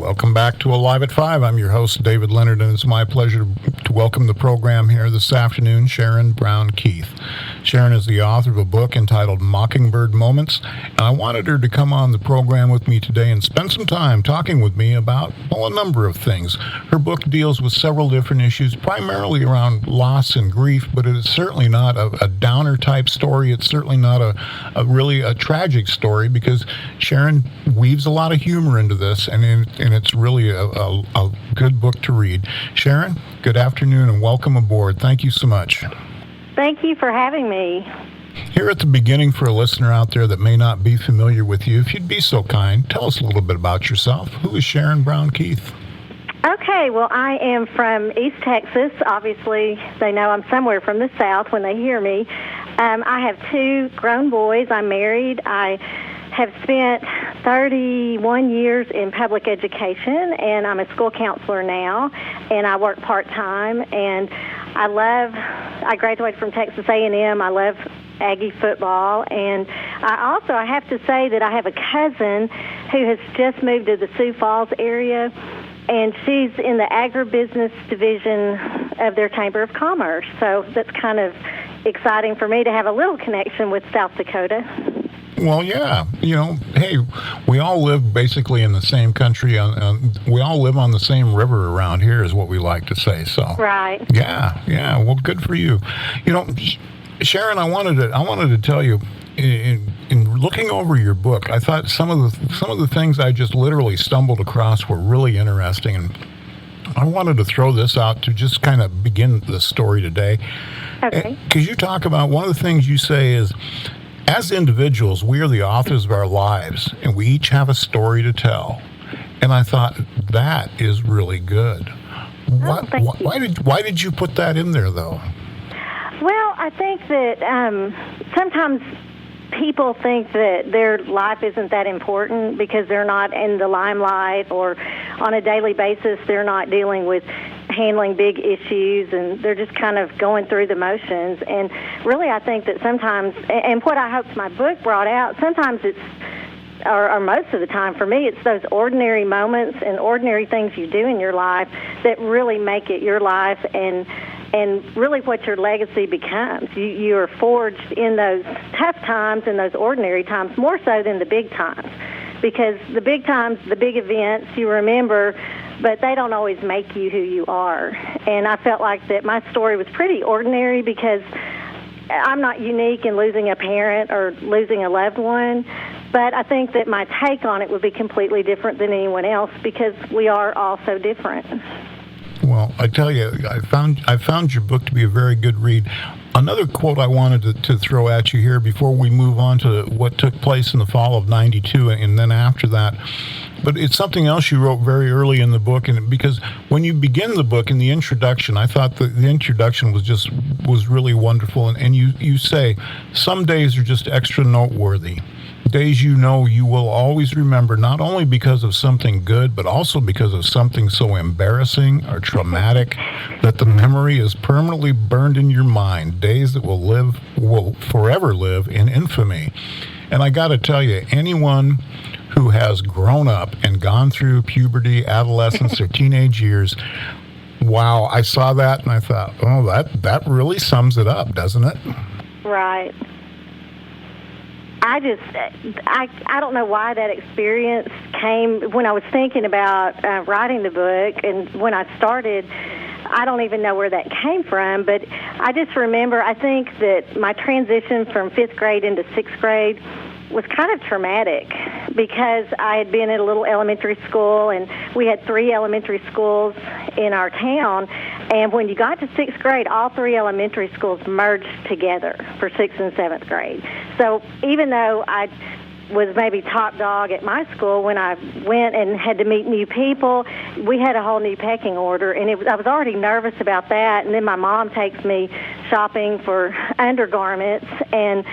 Welcome back to Alive at 5. I'm your host, David Leonard, and it's my pleasure to welcome the program here this afternoon, Sharon Brown Keith. Sharon is the author of a book entitled Mockingbird Moments, and I wanted her to come on the program with me today and spend some time talking with me about, well, a number of things. Her book deals with several different issues, primarily around loss and grief, but it is certainly not a downer type story. It's certainly not a really tragic story, because Sharon weaves a lot of humor into this, and it's really a good book to read. Sharon, good afternoon and welcome aboard. Thank you so much. Thank you for having me. Here at the beginning, for a listener out there that may not be familiar with you, if you'd be so kind, tell us a little bit about yourself. Who is Sharon Brown Keith? Okay, well, I am from East Texas. Obviously, they know I'm somewhere from the South when they hear me. I have two grown boys. I'm married. I have spent 31 years in public education, and I'm a school counselor now, and I work part-time, and I graduated from Texas A&M. I love Aggie football, and I have to say that I have a cousin who has just moved to the Sioux Falls area, and she's in the agribusiness division of their Chamber of Commerce, so that's kind of exciting for me to have a little connection with South Dakota. Well, yeah, hey, we all live basically in the same country. We all live on the same river around here, is what we like to say. So, right. Yeah. Well, good for you. Sharon, I wanted to tell you, in looking over your book, I thought some of the things I just literally stumbled across were really interesting, and I wanted to throw this out to just kind of begin the story today. Okay. Because you talk about, one of the things you say is, as individuals, we are the authors of our lives, and we each have a story to tell. And I thought, that is really good. Why did you put that in there, though? Well, I think that sometimes people think that their life isn't that important because they're not in the limelight, or on a daily basis they're not dealing with handling big issues, and they're just kind of going through the motions. And really, I think that sometimes, and what I hope my book brought out, sometimes it's, or most of the time for me, it's those ordinary moments and ordinary things you do in your life that really make it your life, and really what your legacy becomes. You are forged in those tough times and those ordinary times, more so than the big times, because the big times, the big events, you remember, but they don't always make you who you are. And I felt like that my story was pretty ordinary, because I'm not unique in losing a parent or losing a loved one, but I think that my take on it would be completely different than anyone else, because we are all so different. Well, I tell you, I found your book to be a very good read. Another quote I wanted to throw at you here before we move on to what took place in the fall of '92, and then after that. But it's something else you wrote very early in the book, and because when you begin the book in the introduction, I thought that the introduction was really wonderful, and you say, some days are just extra noteworthy. Days you will always remember, not only because of something good, but also because of something so embarrassing or traumatic that the memory is permanently burned in your mind. Days that will forever live in infamy. And I got to tell you, anyone who has grown up and gone through puberty, adolescence, or teenage years, wow, I saw that and I thought, oh, that really sums it up, doesn't it? Right. I don't know why that experience came when I was thinking about writing the book, and when I started, I don't even know where that came from, but I just remember, I think that my transition from 5th grade into 6th grade was kind of traumatic, because I had been at a little elementary school, and we had 3 elementary schools in our town, and when you got to 6th grade, all 3 elementary schools merged together for 6th and 7th grade. So even though I was maybe top dog at my school, when I went and had to meet new people, we had a whole new pecking order, and I was already nervous about that. And then my mom takes me shopping for undergarments, and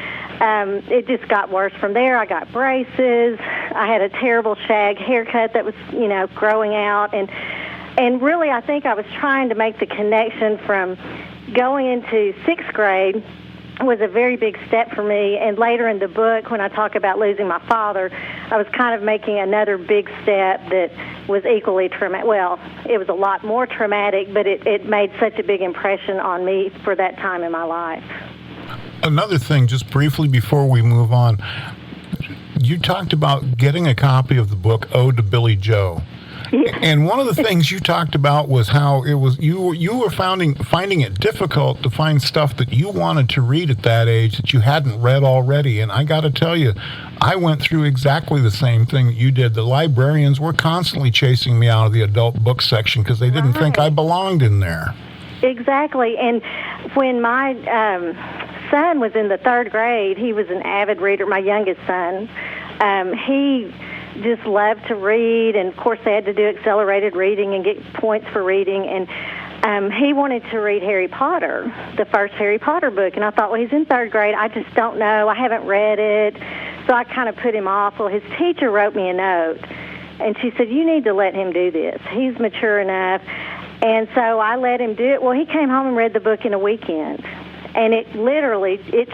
it just got worse from there. I got braces. I had a terrible shag haircut that was, growing out, and really, I think I was trying to make the connection from going into 6th grade was a very big step for me. And later in the book, when I talk about losing my father, I was kind of making another big step that was equally traumatic. Well, it was a lot more traumatic, but it made such a big impression on me for that time in my life. Another thing, just briefly before we move on, you talked about getting a copy of the book Ode to Billy Joe. Yeah. And one of the things you talked about was how it was you were finding it difficult to find stuff that you wanted to read at that age that you hadn't read already. And I got to tell you, I went through exactly the same thing that you did. The librarians were constantly chasing me out of the adult book section because they didn't think I belonged in there. Exactly. And when my son was in the 3rd grade, he was an avid reader, my youngest son. He just loved to read, and of course they had to do accelerated reading and get points for reading, and he wanted to read Harry Potter, the first Harry Potter book, and I thought, well, he's in 3rd grade, I just don't know, I haven't read it, so I kind of put him off. Well, his teacher wrote me a note, and she said, you need to let him do this, he's mature enough, and so I let him do it. Well, he came home and read the book in a weekend. And it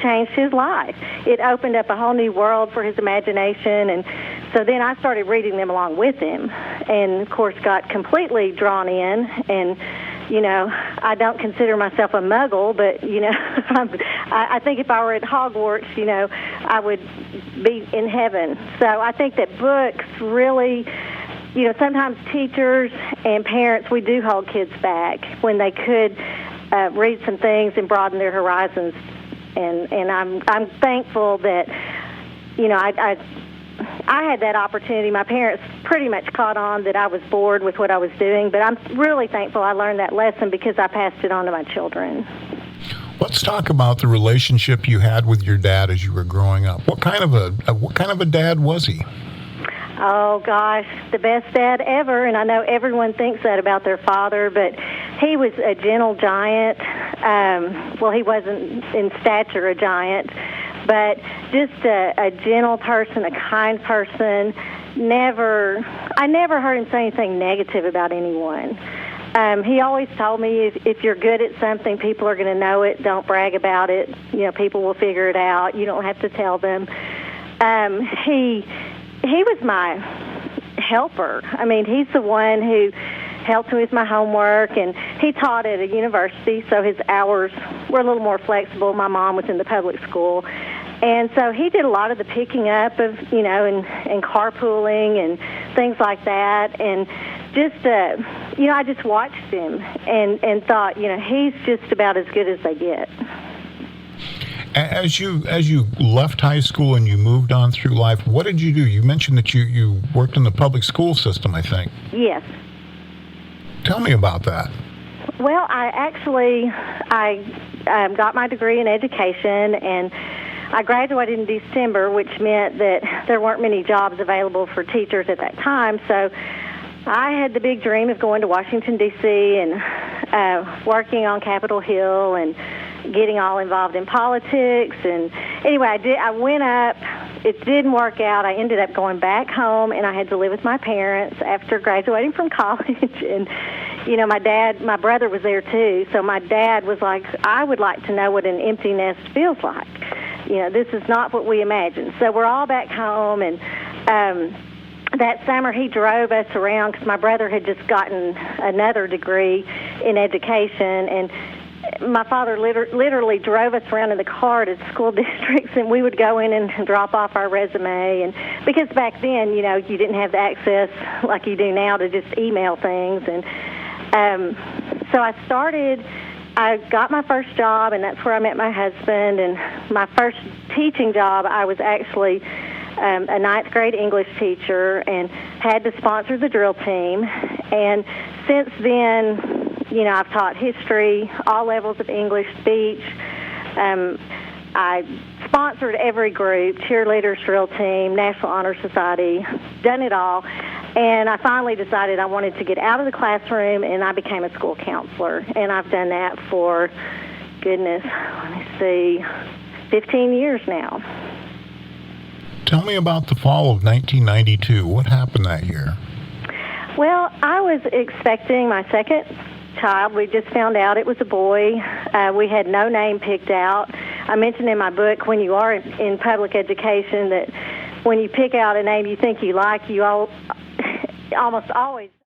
changed his life. It opened up a whole new world for his imagination. And so then I started reading them along with him. And, of course, got completely drawn in. And, you know, I don't consider myself a muggle, but, you know, I think if I were at Hogwarts, you know, I would be in heaven. So I think that books really, you know, sometimes teachers and parents, we do hold kids back when they could read some things and broaden their horizons, and I'm thankful that, you know, I had that opportunity. My parents pretty much caught on that I was bored with what I was doing, but I'm really thankful I learned that lesson because I passed it on to my children. Let's talk about the relationship you had with your dad as you were growing up. What kind of a dad was he? Oh, gosh, the best dad ever, and I know everyone thinks that about their father, but he was a gentle giant. Well, he wasn't in stature a giant, but just a gentle person, a kind person. I never heard him say anything negative about anyone. He always told me if you're good at something, people are going to know it. Don't brag about it. You know, people will figure it out. You don't have to tell them. He was my helper. I mean, he's the one who helped me with my homework, and he taught at a university, so his hours were a little more flexible. My mom was in the public school, and so he did a lot of the picking up of, you know, and carpooling and things like that, and just, you know, I just watched him and thought, you know, he's just about as good as they get. As you left high school and you moved on through life, what did you do? You mentioned that you worked in the public school system, I think. Yes. Tell me about that. Well, I got my degree in education, and I graduated in December, which meant that there weren't many jobs available for teachers at that time. So I had the big dream of going to Washington, D.C. and working on Capitol Hill and getting all involved in politics. And anyway, I went up. It didn't work out. I ended up going back home, and I had to live with my parents after graduating from college. And, you know, my brother was there too. So my dad was like, I would like to know what an empty nest feels like. You know, this is not what we imagined. So we're all back home, and that summer he drove us around because my brother had just gotten another degree in education, and my father literally drove us around in the car to school districts, and we would go in and drop off our resume. And because back then, you know, you didn't have the access like you do now to just email things. And so I got my first job, and that's where I met my husband. And my first teaching job, I was actually a ninth grade English teacher and had to sponsor the drill team. And since then, you know, I've taught history, all levels of English, speech. I sponsored every group, cheerleaders, drill team, National Honor Society, done it all. And I finally decided I wanted to get out of the classroom, and I became a school counselor. And I've done that for, goodness, 15 years now. Tell me about the fall of 1992. What happened that year? Well, I was expecting my second child. We just found out it was a boy. We had no name picked out. I mentioned in my book, when you are in public education, that when you pick out a name you think you like, you almost always